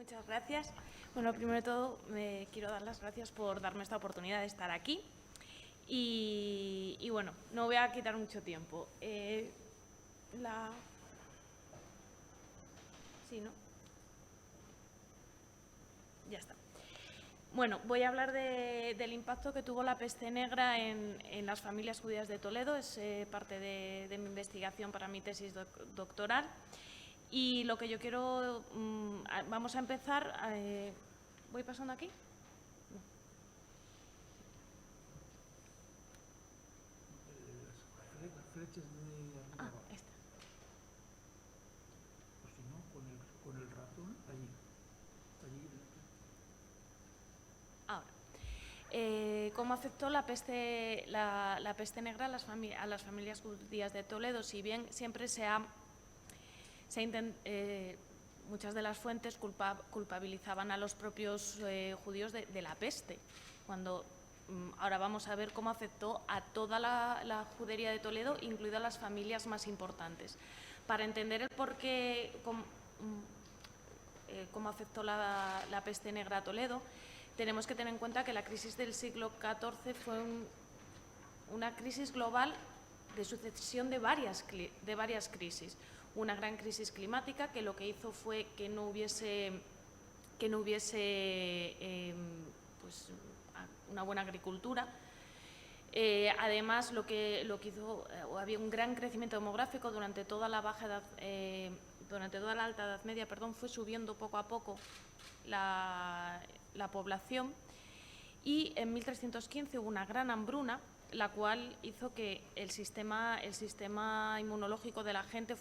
Muchas gracias. Bueno, primero de todo, me quiero dar las gracias por darme esta oportunidad de estar aquí. Y bueno, no voy a quitar mucho tiempo. Sí, ¿no? Ya está. Bueno, voy a hablar del impacto que tuvo la peste negra en las familias judías de Toledo. Es parte de mi investigación para mi tesis doctoral. Y lo que yo quiero, vamos a empezar, ¿voy pasando aquí? No. Las flechas de arriba abajo. Esta. O si no, con el ratón allí. Ahora. ¿Cómo afectó la peste negra a las familias judías de Toledo? Si bien siempre muchas de las fuentes culpabilizaban a los propios judíos de la peste, cuando ahora vamos a ver cómo afectó a toda la judería de Toledo, incluidas las familias más importantes. Para entender el por qué, cómo afectó la peste negra a Toledo, tenemos que tener en cuenta que la crisis del siglo XIV fue una crisis global de sucesión de varias crisis. Una gran crisis climática que lo que hizo fue que no hubiese pues, una buena agricultura. Además, lo que hizo, había un gran crecimiento demográfico durante toda la alta Edad Media, fue subiendo poco a poco la población, y en 1315 hubo una gran hambruna, la cual hizo que el sistema inmunológico de la gente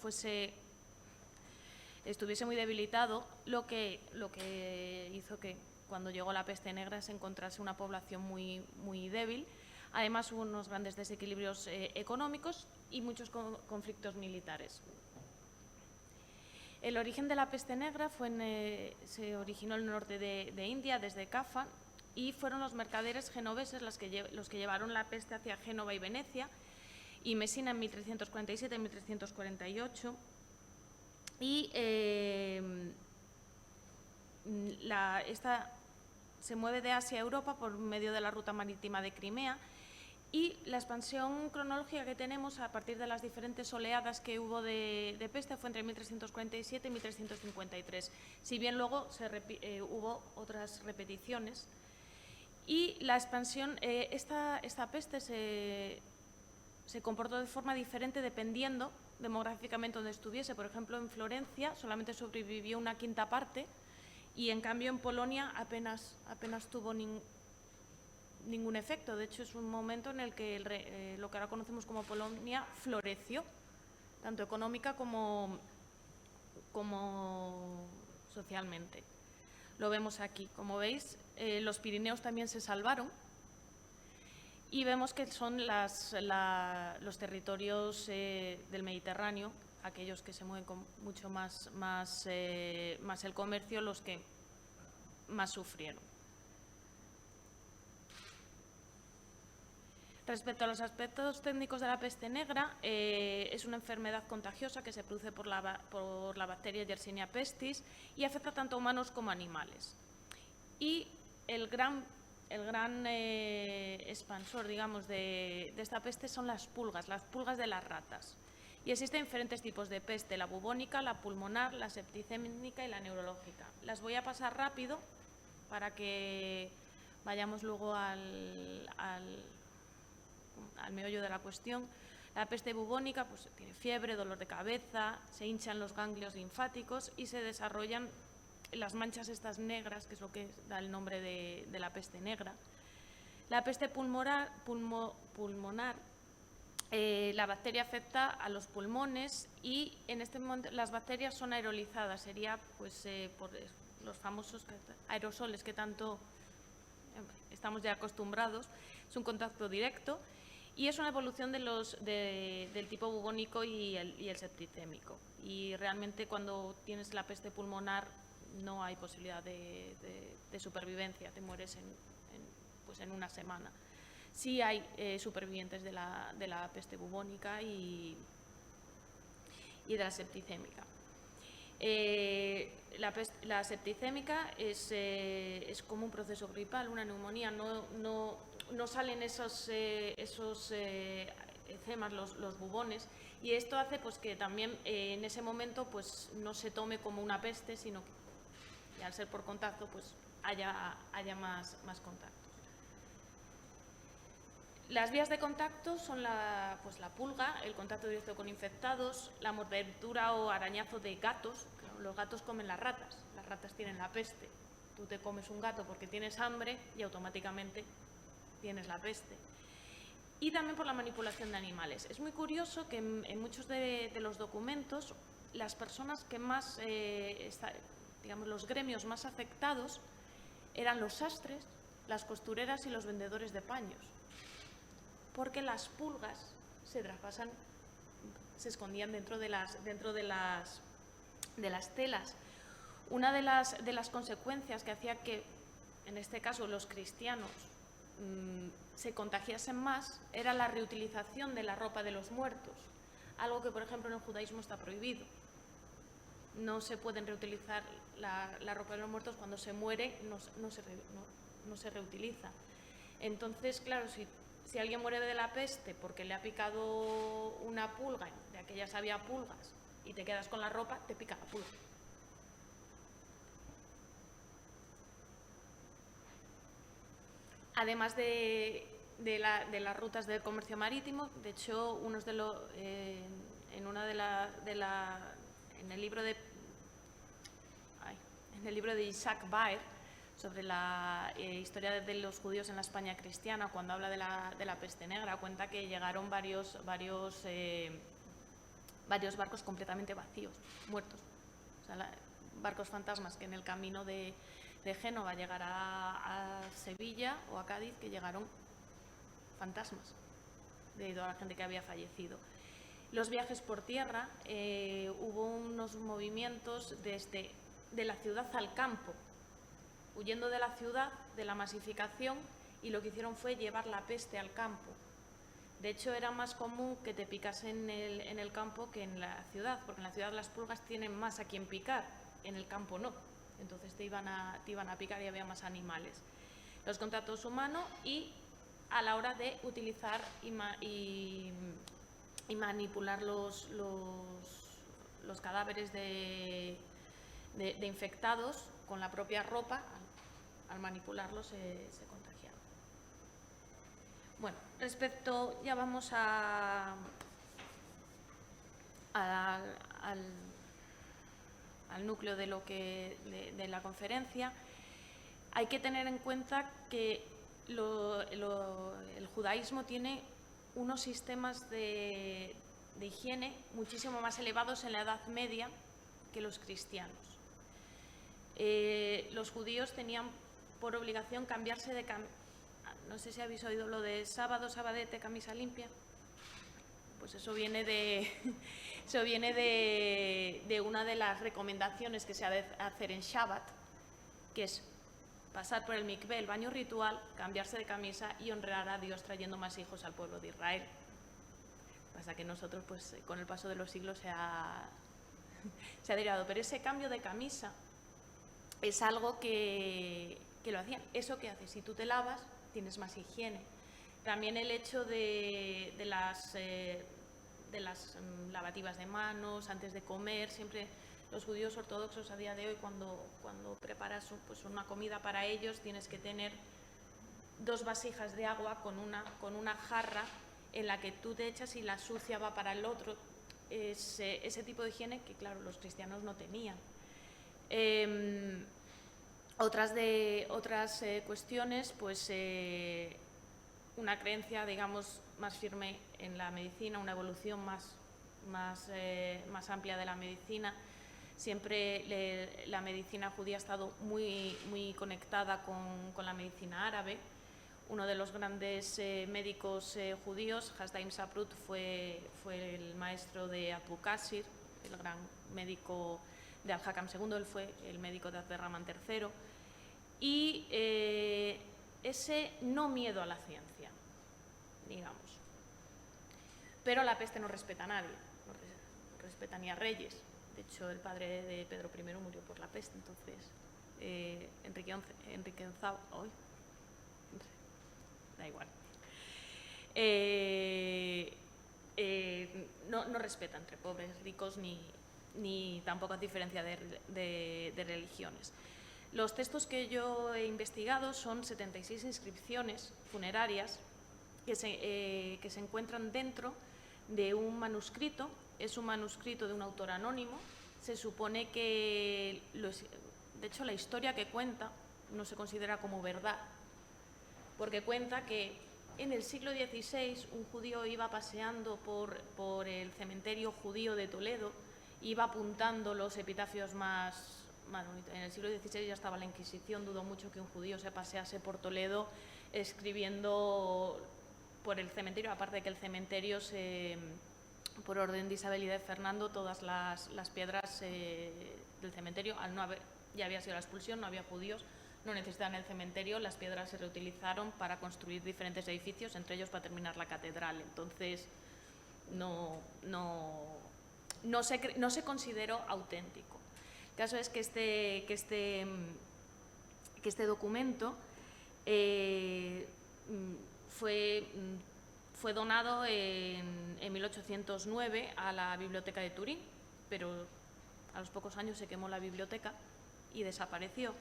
estuviese muy debilitado, lo que hizo que cuando llegó la peste negra se encontrase una población muy, muy débil. Además, hubo unos grandes desequilibrios económicos y muchos conflictos militares. El origen de la peste negra se originó en el norte de India, desde Cafa, y fueron los mercaderes genoveses los que llevaron la peste hacia Génova y Venecia y Mesina en 1347 y 1348. Y esta se mueve de Asia a Europa por medio de la ruta marítima de Crimea, y la expansión cronológica que tenemos a partir de las diferentes oleadas que hubo de peste fue entre 1347 y 1353, si bien luego hubo otras repeticiones. Y la expansión, esta peste se comportó de forma diferente dependiendo demográficamente donde estuviese. Por ejemplo, en Florencia solamente sobrevivió una quinta parte, y en cambio en Polonia apenas tuvo ningún efecto. De hecho, es un momento en el que lo que ahora conocemos como Polonia floreció, tanto económica como socialmente. Lo vemos aquí. Como veis, los Pirineos también se salvaron, y vemos que son los territorios del Mediterráneo, aquellos que se mueven con mucho más el comercio, los que más sufrieron. Respecto a los aspectos técnicos de la peste negra, es una enfermedad contagiosa que se produce por la bacteria Yersinia pestis y afecta tanto a humanos como a animales. Y el gran expansor, digamos, de esta peste son las pulgas de las ratas. Y existen diferentes tipos de peste: la bubónica, la pulmonar, la septicémica y la neurológica. Las voy a pasar rápido para que vayamos luego al meollo de la cuestión. La peste bubónica pues tiene fiebre, dolor de cabeza, se hinchan los ganglios linfáticos y se desarrollan las manchas estas negras, que es lo que da el nombre de la peste negra. La peste pulmonar, la bacteria afecta a los pulmones, y en este momento las bacterias son aerolizadas, sería pues por los famosos aerosoles que tanto estamos ya acostumbrados. Es un contacto directo y es una evolución del tipo bubónico y el septicémico. Y realmente cuando tienes la peste pulmonar no hay posibilidad de supervivencia, te mueres en una semana. Sí hay supervivientes de la peste bubónica y de la septicémica. La septicémica es como un proceso gripal, una neumonía, no salen esos eczemas, los bubones, y esto hace pues que también en ese momento pues no se tome como una peste, sino que al ser por contacto pues haya más contactos. Las vías de contacto son la pulga, el contacto directo con infectados, la mordedura o arañazo de gatos. Los gatos comen las ratas tienen la peste. Tú te comes un gato porque tienes hambre y automáticamente tienes la peste. Y también por la manipulación de animales. Es muy curioso que en muchos de los documentos las personas que más, digamos, los gremios más afectados eran los sastres, las costureras y los vendedores de paños, porque las pulgas se traspasan, se escondían dentro de las telas. Una de las consecuencias que hacía que, en este caso, los cristianos se contagiasen más era la reutilización de la ropa de los muertos, algo que, por ejemplo, en el judaísmo está prohibido. No se pueden reutilizar la ropa de los muertos. Cuando se muere no se reutiliza. Entonces, claro, si alguien muere de la peste porque le ha picado una pulga, de aquellas había pulgas, y te quedas con la ropa, te pica la pulga. Además de las rutas de comercio marítimo, de hecho, en el libro de Isaac Baer, sobre la historia de los judíos en la España cristiana, cuando habla de la peste negra, cuenta que llegaron varios barcos completamente vacíos, muertos. O sea, barcos fantasmas que en el camino de Génova llegar a Sevilla o a Cádiz, que llegaron fantasmas de toda la gente que había fallecido. Los viajes por tierra, hubo unos movimientos de la ciudad al campo, huyendo de la ciudad, de la masificación, y lo que hicieron fue llevar la peste al campo. De hecho, era más común que te picasen en el campo que en la ciudad, porque en la ciudad las pulgas tienen más a quien picar, en el campo no. Entonces te iban a picar y había más animales. Los contactos humanos y a la hora de utilizar y manipular los cadáveres de infectados con la propia ropa, al manipularlos se contagiaban. Bueno, ya vamos al núcleo de la conferencia. Hay que tener en cuenta que el judaísmo tiene unos sistemas de higiene muchísimo más elevados en la Edad Media que los cristianos. Los judíos tenían por obligación cambiarse de camisa. No sé si habéis oído lo de sábado, sabadete, camisa limpia. Pues eso viene de una de las recomendaciones que se ha de hacer en Shabbat, que es pasar por el mikvé, el baño ritual, cambiarse de camisa y honrar a Dios trayendo más hijos al pueblo de Israel. Pasa que nosotros, pues, con el paso de los siglos se ha derivado. Pero ese cambio de camisa es algo que lo hacían. ¿Eso qué hace? Si tú te lavas, tienes más higiene. También el hecho de las lavativas de manos antes de comer. Siempre los judíos ortodoxos a día de hoy, cuando preparas pues una comida para ellos, tienes que tener 2 vasijas de agua con una jarra en la que tú te echas y la sucia va para el otro. Ese tipo de higiene que, claro, los cristianos no tenían. Otras cuestiones, pues una creencia, digamos, más firme en la medicina, una evolución más amplia de la medicina. Siempre la medicina judía ha estado muy, muy conectada con la medicina árabe. Uno de los grandes médicos judíos, Hasdaim Saprut, fue el maestro de Abu Qasir, el gran médico de Al-Hakam II. Él fue el médico de Abderrahman III. Y ese no miedo a la ciencia, digamos. Pero la peste no respeta a nadie, no respeta ni a reyes, De hecho, el padre de Pedro I murió por la peste, entonces Enrique VIII, hoy, da igual. No respeta entre pobres, ricos, ni tampoco diferencia de religiones. Los textos que yo he investigado son 76 inscripciones funerarias que se encuentran dentro de un manuscrito. Es un manuscrito de un autor anónimo. Se supone que, de hecho, la historia que cuenta no se considera como verdad, porque cuenta que en el siglo XVI un judío iba paseando por el cementerio judío de Toledo, iba apuntando los epitafios más... Bueno, en el siglo XVI ya estaba la Inquisición, dudo mucho que un judío se pasease por Toledo escribiendo por el cementerio, aparte de que el cementerio, por orden de Isabel y de Fernando, todas las piedras del cementerio, ya había sido la expulsión, no había judíos, no necesitaban el cementerio, las piedras se reutilizaron para construir diferentes edificios, entre ellos para terminar la catedral. Entonces, no se consideró auténtico. El caso es que este documento fue donado en 1809 a la Biblioteca de Turín, pero a los pocos años se quemó la biblioteca y desapareció.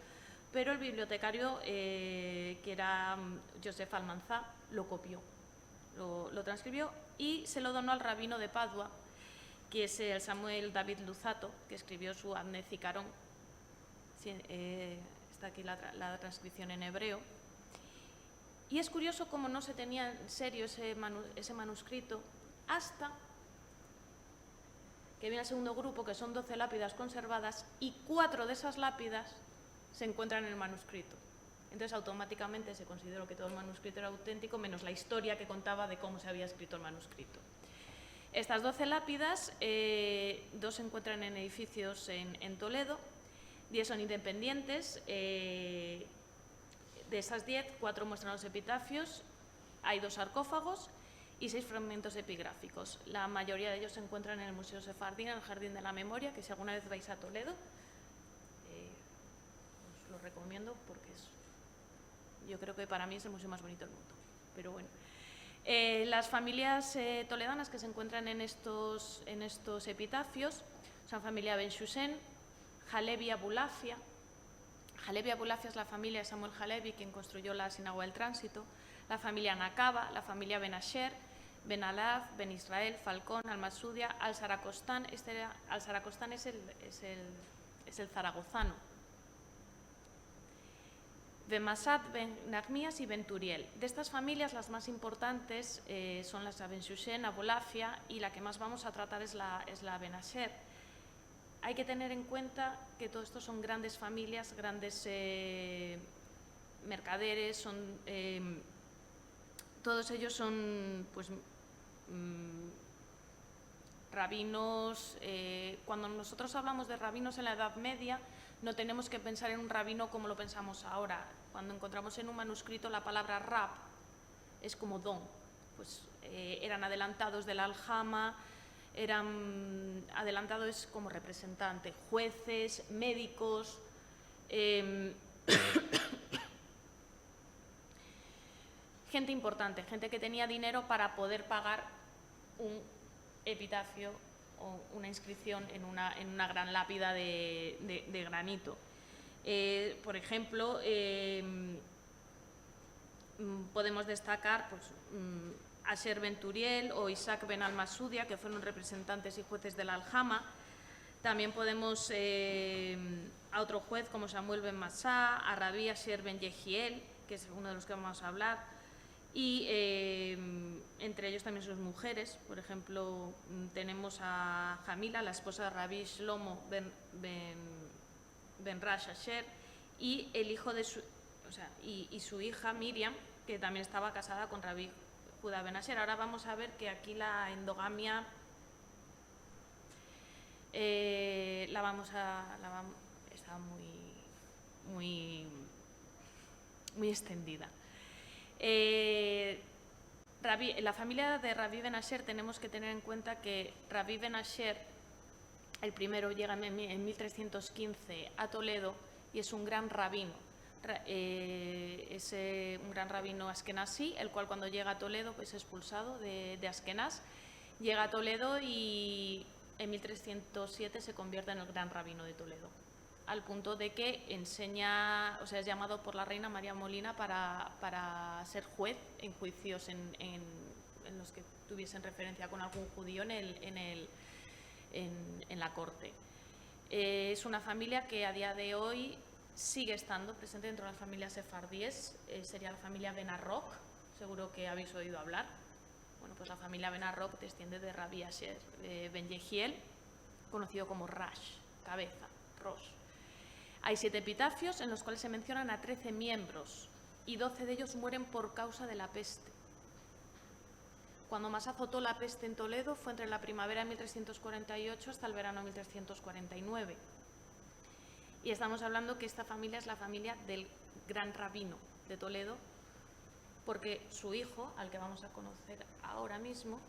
Pero el bibliotecario, que era Joseph Almanzá, lo copió, lo transcribió y se lo donó al rabino de Padua, que es el Samuel David Luzzatto, que escribió su Abnez y Carón. Sí, está aquí la transcripción en hebreo. Y es curioso cómo no se tenía en serio ese manuscrito hasta que viene el segundo grupo, que son 12 lápidas conservadas, y 4 de esas lápidas se encuentran en el manuscrito. Entonces, automáticamente se consideró que todo el manuscrito era auténtico, menos la historia que contaba de cómo se había escrito el manuscrito. Estas 12 lápidas, 2 se encuentran en edificios en Toledo, 10 son independientes. De esas 10, 4 muestran los epitafios, hay 2 sarcófagos y 6 fragmentos epigráficos. La mayoría de ellos se encuentran en el Museo Sefardí, en el Jardín de la Memoria, que si alguna vez vais a Toledo, os lo recomiendo porque yo creo que para mí es el museo más bonito del mundo. Pero bueno. Las familias toledanas que se encuentran en estos epitafios son familia Ben Shusen, Halevi Abulafia. Halevi Abulafia es la familia de Samuel Halevi, quien construyó la Sinagoga del Tránsito, la familia Nakaba, la familia Ben Asher, Ben Alaf, Ben Israel, Falcón, Al-Masudia, Al-Saracostán. Al-Saracostán es el zaragozano. Ben Masad, Ben Nagmías y Ben Turiel. De estas familias, las más importantes son las Ben Shusen, Abulafia, y la que más vamos a tratar es la Ben Asher. Hay que tener en cuenta que todo esto son grandes familias, grandes mercaderes, todos ellos son pues, rabinos. Cuando nosotros hablamos de rabinos en la Edad Media, no tenemos que pensar en un rabino como lo pensamos ahora. Cuando encontramos en un manuscrito la palabra rab, es como don. Pues eran adelantados de la aljama, eran adelantados como representante, jueces, médicos. Gente importante, gente que tenía dinero para poder pagar un epitafio o una inscripción en una gran lápida de granito. Por ejemplo, podemos destacar pues, Asher Ben Turiel o Isaac Ben Al-Masudia, que fueron representantes y jueces de la aljama. También podemos a otro juez como Samuel Ben Masá, a Rabí Asher Ben Yehiel, que es uno de los que vamos a hablar, y entre ellos también sus mujeres. Por ejemplo, tenemos a Jamila, la esposa de Rabí Shlomo Ben Rash Asher, y el hijo de y su hija Miriam, que también estaba casada con Rabí Judá Ben Asher. Ahora vamos a ver que aquí la endogamia está muy extendida. La familia de Rabí Ben Asher, tenemos que tener en cuenta que Rabí Ben Asher El primero llega en 1315 a Toledo y es un gran rabino. Es un gran rabino askenazí, el cual cuando llega a Toledo pues, es expulsado de Askenaz. Llega a Toledo y en 1307 se convierte en el gran rabino de Toledo, al punto de que enseña, o sea, es llamado por la reina María Molina para ser juez en juicios en los que tuviesen referencia con algún judío en la corte. Es una familia que a día de hoy sigue estando presente dentro de las familias sefardíes, sería la familia Ben Arroch, seguro que habéis oído hablar. Bueno, pues la familia Ben Arroch desciende de Rabbi Asher Ben Yehiel, conocido como Rash, cabeza, Rosh. Hay 7 epitafios en los cuales se mencionan a 13 miembros y 12 de ellos mueren por causa de la peste. Cuando más azotó la peste en Toledo fue entre la primavera de 1348 hasta el verano de 1349. Y estamos hablando que esta familia es la familia del gran rabino de Toledo, porque su hijo, al que vamos a conocer ahora mismo,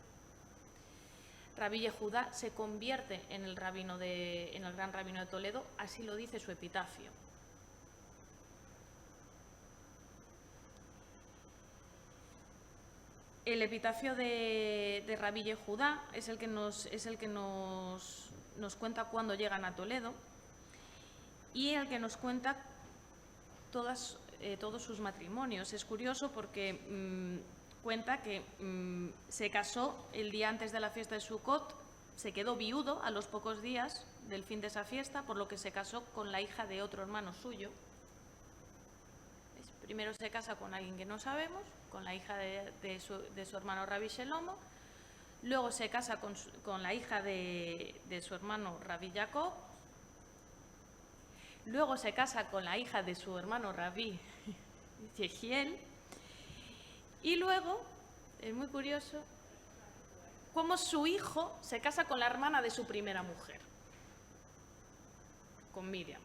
Rabí Yehudá, se convierte en el gran rabino de Toledo, así lo dice su epitafio. El epitafio de Rabí Yehudá es el que nos cuenta cuándo llegan a Toledo y el que nos cuenta todos sus matrimonios. Es curioso porque cuenta que se casó el día antes de la fiesta de Sukkot, se quedó viudo a los pocos días del fin de esa fiesta, por lo que se casó con la hija de otro hermano suyo. Primero se casa con alguien que no sabemos, con la hija de su hermano Rabbi Shelomo, luego se casa con la hija de su hermano Rabbi Jacob, luego se casa con la hija de su hermano Rabbi Yehiel, y luego, es muy curioso, cómo su hijo se casa con la hermana de su primera mujer, con Miriam.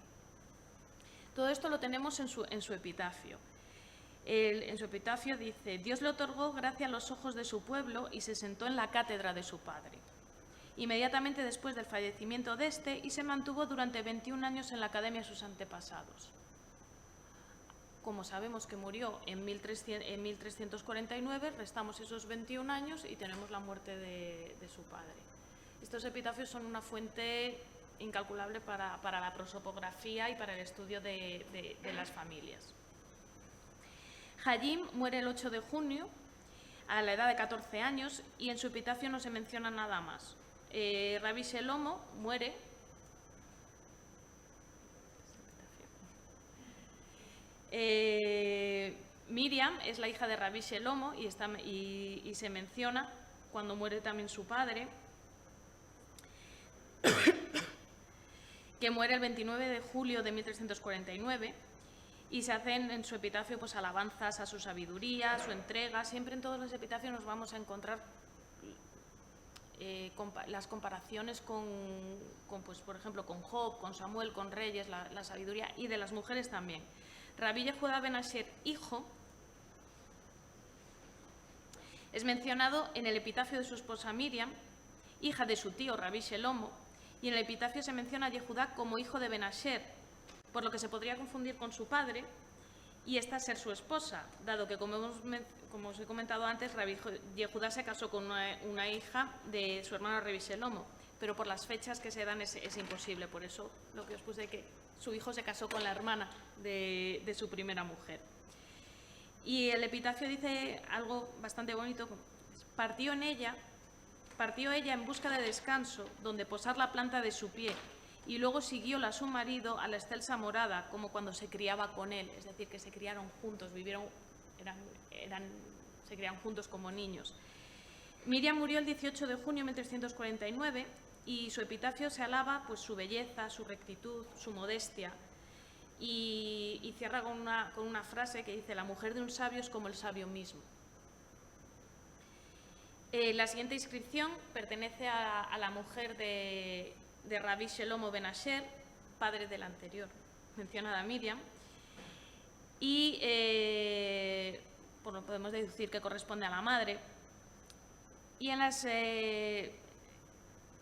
Todo esto lo tenemos en su epitafio. En su epitafio dice: Dios le otorgó gracia a los ojos de su pueblo y se sentó en la cátedra de su padre. Inmediatamente después del fallecimiento de este, y se mantuvo durante 21 años en la academia de sus antepasados. Como sabemos que murió en 1349, restamos esos 21 años y tenemos la muerte de su padre. Estos epitafios son una fuente incalculable para la prosopografía y para el estudio de las familias. Hayim muere el 8 de junio a la edad de 14 años y en su epitafio no se menciona nada más. Rabbi Shelomo muere Miriam es la hija de Rabbi Shelomo y se menciona cuando muere también su padre, que muere el 29 de julio de 1349, y se hacen en su epitafio pues alabanzas a su sabiduría, a su entrega. Siempre en todos los epitafios nos vamos a encontrar las comparaciones pues, por ejemplo, con Job, con Samuel, con Reyes, la sabiduría, y de las mujeres también. Rabí Yehudá ben Asher, hijo, es mencionado en el epitafio de su esposa Miriam, hija de su tío Rabí Shelomo, y en el epitafio se menciona a Yehudá como hijo de Ben Asher, por lo que se podría confundir con su padre y esta ser su esposa, dado que, como os he comentado antes, Rabí Yehudá se casó con una hija de su hermano Rabí Shelomo, pero por las fechas que se dan es imposible. Por eso lo que os puse, que su hijo se casó con la hermana de su primera mujer. Y el epitafio dice algo bastante bonito: partió ella en busca de descanso, donde posar la planta de su pie, y luego siguióla su marido a la excelsa morada, como cuando se criaba con él, es decir, que se criaron juntos, se criaron juntos como niños. Miriam murió el 18 de junio de 1349 y su epitafio se alaba pues, su belleza, su rectitud, su modestia, y cierra con una frase que dice: la mujer de un sabio es como el sabio mismo. La siguiente inscripción pertenece a la mujer de Rabí Shelomo ben Asher, padre del anterior mencionada Miriam, y podemos deducir que corresponde a la madre. Y en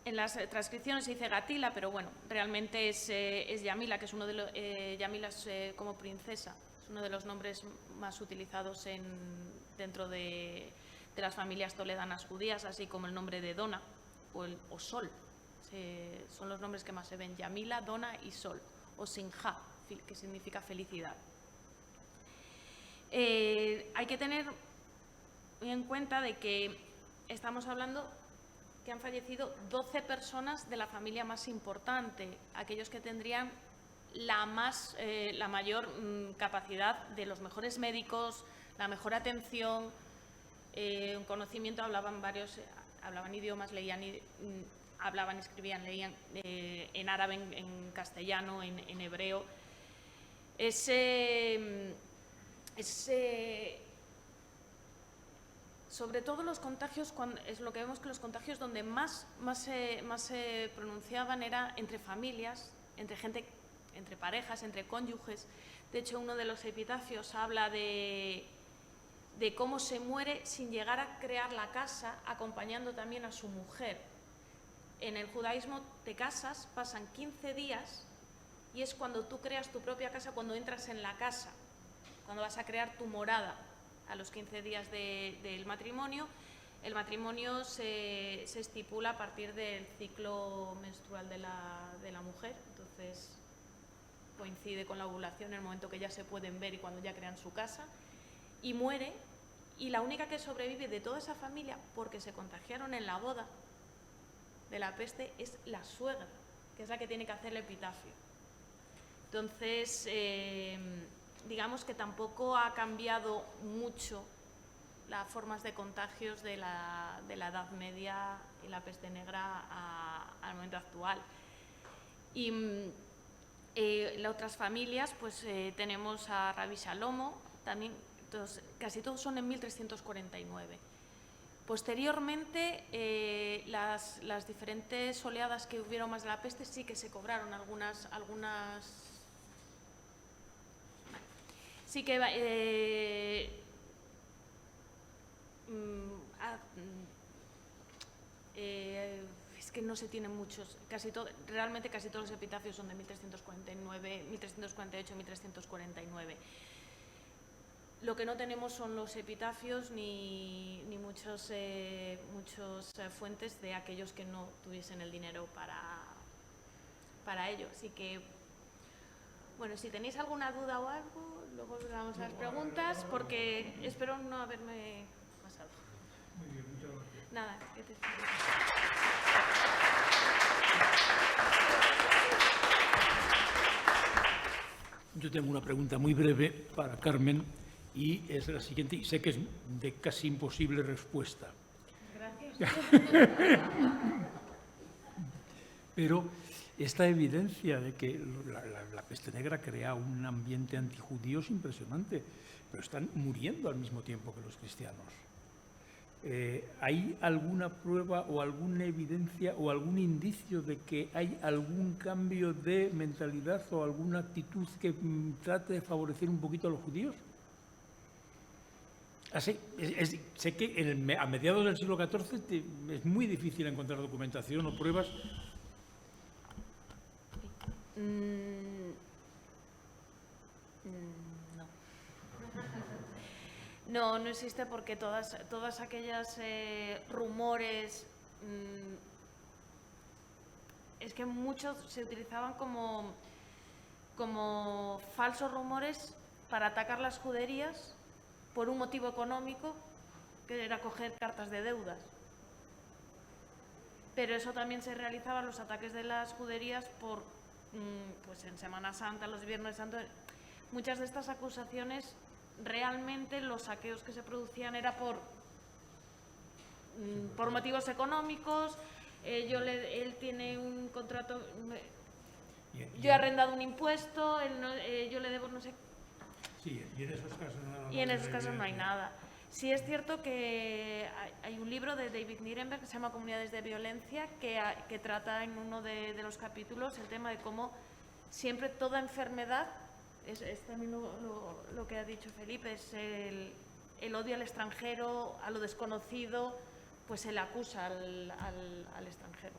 En las transcripciones se dice Gatila, pero bueno, realmente es Yamila, que es uno de los... Yamila es como princesa, es uno de los nombres más utilizados dentro de las familias toledanas judías, así como el nombre de Dona o Sol. Son los nombres que más se ven, Yamila, Dona y Sol, o Sinja, que significa felicidad. Hay que tener en cuenta de que estamos hablando que han fallecido 12 personas de la familia más importante, aquellos que tendrían la mayor capacidad de los mejores médicos, la mejor atención, conocimiento, hablaban idiomas, hablaban, escribían, leían en árabe, en castellano, en hebreo. Sobre todo los contagios, es lo que vemos que los contagios donde más se pronunciaban era entre familias, entre gente, entre parejas, entre cónyuges. De hecho, uno de los epitafios habla de cómo se muere sin llegar a crear la casa, acompañando también a su mujer. En el judaísmo te casas, pasan 15 días y es cuando tú creas tu propia casa, cuando entras en la casa, cuando vas a crear tu morada. A los 15 días del matrimonio, el matrimonio se estipula a partir del ciclo menstrual de la mujer, entonces coincide con la ovulación, en el momento que ya se pueden ver y cuando ya crean su casa, y muere, y la única que sobrevive de toda esa familia, porque se contagiaron en la boda de la peste, es la suegra, que es la que tiene que hacer el epitafio. Entonces, digamos que tampoco ha cambiado mucho las formas de contagios de la Edad Media y la peste negra al momento actual. Y las otras familias, pues tenemos a Rabbi Shalomo, también, casi todos son en 1349. Posteriormente, las diferentes oleadas que hubieron más de la peste sí que se cobraron algunas sí que es que no se tienen muchos, realmente casi todos los epitafios son de 1349, 1348, 1349. Lo que no tenemos son los epitafios ni muchos fuentes de aquellos que no tuviesen el dinero para ello. Así que, bueno, si tenéis alguna duda o algo, luego vamos a las preguntas, porque espero no haberme pasado. Muy bien, muchas gracias. Nada, que te... Yo tengo una pregunta muy breve para Carmen y es la siguiente, y sé que es de casi imposible respuesta. Gracias. Pero esta evidencia de que la peste negra crea un ambiente antijudío es impresionante, pero están muriendo al mismo tiempo que los cristianos. ¿Hay alguna prueba o alguna evidencia o algún indicio de que hay algún cambio de mentalidad o alguna actitud que trate de favorecer un poquito a los judíos? Así, sé que a mediados del siglo XIV es muy difícil encontrar documentación o pruebas. No. No existe, porque todas aquellas rumores, es que muchos se utilizaban como falsos rumores para atacar las juderías por un motivo económico, que era coger cartas de deudas. Pero eso también se realizaba, los ataques de las juderías, pues en Semana Santa, los Viernes Santos. Muchas de estas acusaciones, realmente los saqueos que se producían era por motivos económicos. Él tiene un contrato, yo he arrendado un impuesto, yo le debo no sé. Sí, y en esos casos no hay nada. Sí es cierto que hay un libro de David Nirenberg que se llama Comunidades de Violencia, que trata en uno de los capítulos el tema de cómo siempre toda enfermedad, es también lo que ha dicho Felipe, es el odio al extranjero, a lo desconocido, pues se le acusa al extranjero.